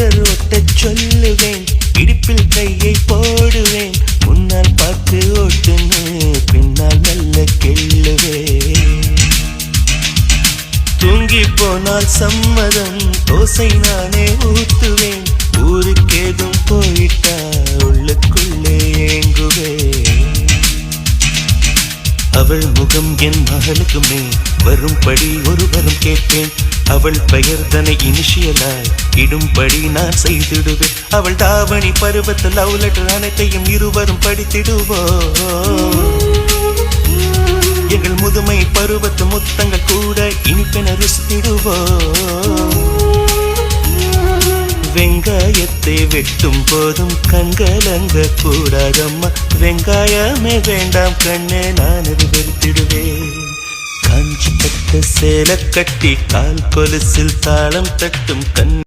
Sticker ஒட்டச் சொல்லுவேன், இடுப்பில் கையை போடுவேன், முன்னால் பார்த்து ஓட்டுன்னு பின்னால் மெல்ல கெள்ளுவேன். தூங்கி போனால் சம்மதம், தோசை நானே ஊத்துவேன், ஊருக்கேதும் போயிட்டா உள்ளுக்குள்ளே ஏங்குவேன். அவள் முகம் என் மகளுக்குமே வரும்படி ஒரு வரம் கேட்பேன், அவள் பெயர் தனை இனிஷியலாய் இடும்படி நான் செய்திடுவேன். அவள் தாவணி பருவத்தில் லவ் லெட்டர் அனைத்தையும் இருவரும் படித்திடுவோம். எங்கள் முதுமை பருவத்து முத்தங்கள் கூட இனிப்பென ருசித்திடுவோம். வெங்காயத்தை வெட்டும் போதும் கண்கலங்க கூடாதம்மா, வெங்காயமே வேண்டாம் கண்ணே நான் அது வெறுத்திடுவேன். காஞ்சி பட்ட சேலை கட்டி கால் கொலுசில் தாளம் தட்டும் கண்ணே